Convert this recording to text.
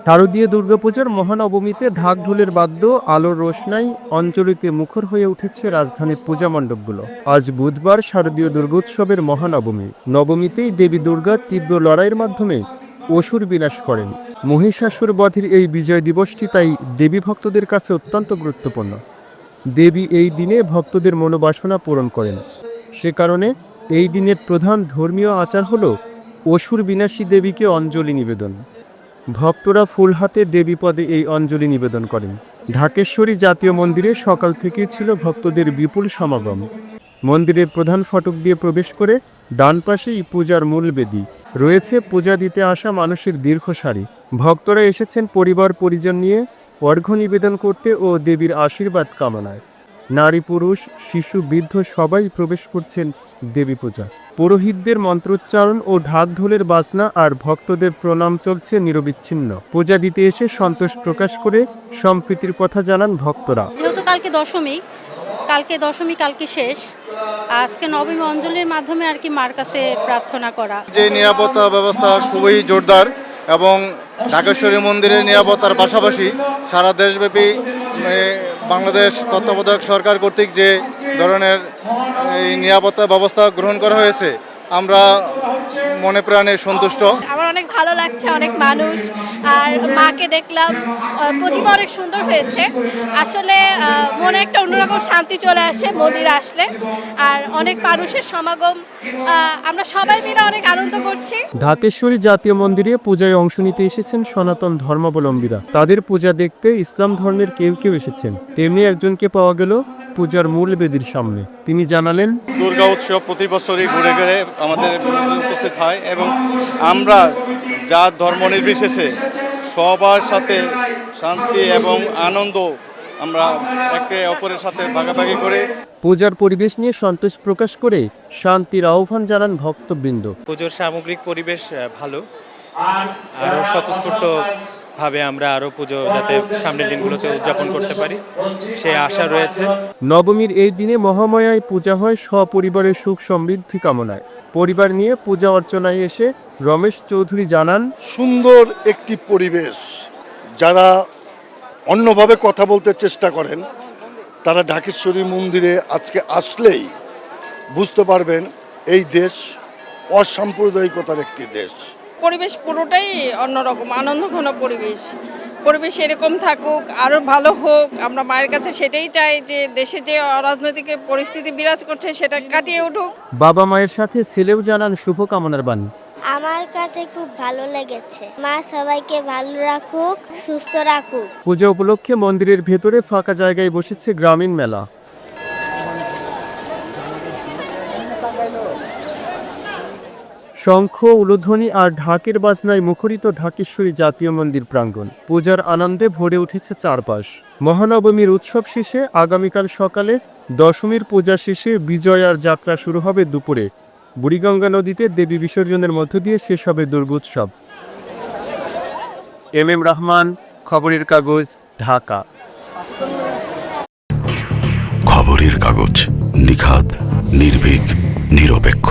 শারদীয় দুর্গাপূজার মহানবমীতে ঢাক ঢোলের বাদ্য আলোর রোশনাই অঞ্জলিতে মুখর হয়ে উঠেছে রাজধানীর পূজা মণ্ডপগুলো। আজ বুধবার শারদীয় দুর্গোৎসবের মহানবমী। নবমীতেই দেবী দুর্গা তীব্র লড়াইয়ের মাধ্যমে অসুর বিনাশ করেন। মহিষাসুর বধের এই বিজয় দিবসটি তাই দেবী ভক্তদের কাছে অত্যন্ত গুরুত্বপূর্ণ। দেবী এই দিনে ভক্তদের মনোবাসনা পূরণ করেন। সে কারণে এই দিনের প্রধান ধর্মীয় আচার হল অসুর বিনাশী দেবীকে অঞ্জলি নিবেদন। ভক্তরা ফুল হাতে দেবীপদে এই অঞ্জলি নিবেদন করেন। ঢাকেশ্বরী জাতীয় মন্দিরে সকাল থেকেই ছিল ভক্তদের বিপুল সমাগম। মন্দিরের প্রধান ফটক দিয়ে প্রবেশ করে ডান পাশেই পূজার মূল বেদী। রয়েছে পূজা দিতে আসা মানুষের দীর্ঘ সারি। ভক্তরা এসেছেন পরিবার পরিজন নিয়ে অর্ঘ্য নিবেদন করতে ও দেবীর আশীর্বাদ কামনায়। নারী পুরুষ শিশু বৃদ্ধ সবাই প্রবেশ করছেন দেবী পূজা। পুরোহিতদের মন্ত্রোচ্চারণ ও ঢাক ঢোলের বাজনা আর ভক্তদের প্রণাম চলছে নিরবিচ্ছিন্ন। পূজা দিতে এসে সন্তোষ প্রকাশ করে সম্প্রীতির কথা জানান ভক্তরা। যেহেতু কালকে দশমী কালকে শেষ, আজকে নবমী অঞ্জলির মাধ্যমে আর কি মার কাছে প্রার্থনা করা। যে নিরাপত্তা ব্যবস্থা খুবই জোরদার এবং ঢাকেশ্বরী মন্দিরের নিরাপত্তার পাশাপাশি সারা দেশব্যাপী বাংলাদেশ তত্ত্বাবধায়ক সরকার কর্তৃক যে ধরনের এই নিরাপত্তা ব্যবস্থা গ্রহণ করা হয়েছে, আমরা মনে প্রাণে সন্তুষ্ট। আমার অনেক ভালো লাগছে, অনেক মানুষ আর মাকে দেখলাম, প্রতিমা অনেক সুন্দর হয়েছে। আসলে মনে একটা অন্যরকম শান্তি চলে আসে মন্দিরে আসলে, আর অনেক মানুষের সমাগম, আমরা সবাই মিলে অনেক আনন্দ করছি। ঢাকেশ্বরী জাতীয় মন্দিরে পূজায় অংশ নিতে এসেছেন সনাতন ধর্মাবলম্বীরা। তাদের পূজা দেখতে ইসলাম ধর্মের কেউ কেউ এসেছেন। তেমনি একজনকে পাওয়া গেল পূজার মূল বেদির সামনে। তিনি জানালেন, দুর্গা উৎসব প্রতি বছরই ঘুরে ঘুরে আমাদের উপস্থিত হয় এবং আমরা জাত ধর্ম নির্বিশেষে সবার সাথে শান্তি এবং আনন্দ আমরা একে অপরের সাথে ভাগাভাগি করে পূজার পরিবেশ নিয়ে সন্তোষ প্রকাশ করে শান্তির আহ্বান জানান ভক্তবৃন্দ। পুজোর সামগ্রিক পরিবেশ ভালো, আরও স্বতঃস্ফূর্ত ভাবে আমরা আরও পুজো যাতে সামনের দিনগুলোতে উদযাপন করতে পারি সেই আশা রয়েছে। নবমীর এই দিনে মহামায়ায় পূজা হয় সপরিবারের সুখ সমৃদ্ধি কামনায়। পরিবার নিয়ে পূজা অর্চনায় এসে রমেশ চৌধুরী জানান, সুন্দর একটি পরিবেশ। যারা অন্যভাবে কথা বলতে চেষ্টা করেন তারা ঢাকেশ্বরী মন্দিরে আজকে আসলেই বুঝতে পারবেন এই দেশ অসাম্প্রদায়িকতার একটি দেশ। পরিবেশ পুরোটাই অন্যরকম, আনন্দঘন পরিবেশ এরকম থাকুক, আরও ভালো হোক। আমরা মায়ের কাছে সেটাই চাই যে দেশে যে অরাজনৈতিক পরিস্থিতি বিরাজ করছে সেটা কাটিয়ে উঠুক। বাবা মায়ের সাথে ছেলেও জানান শুভকামনার বাণী। আমার কাছে খুব ভালো লেগেছে। মা সবাইকে ভালো রাখুক, সুস্থ রাখুক। পূজা উপলক্ষে মন্দিরের ভেতরে ফাঁকা জায়গায় বসেছে গ্রামীণ মেলা। শঙ্খ, উলুধ্বনি আর ঢাকের বাজনায় মুখরিত ঢাকেশ্বরী জাতীয় মন্দির প্রাঙ্গণ। পূজার আনন্দে ভরে উঠেছে চারপাশ। মহানবমীর উৎসব শেষে আগামীকাল সকালে দশমীর পূজা শেষে বিজয়ার যাত্রা শুরু হবে দুপুরে। বুড়িগঙ্গা নদীতে দেবী বিসর্জনের মধ্য দিয়ে শেষ হবে দুর্গোৎসব। এম রহমান, খবরের কাগজ, ঢাকা। খবরের কাগজ, নিখাদ, নির্ভীক, নিরপেক্ষ।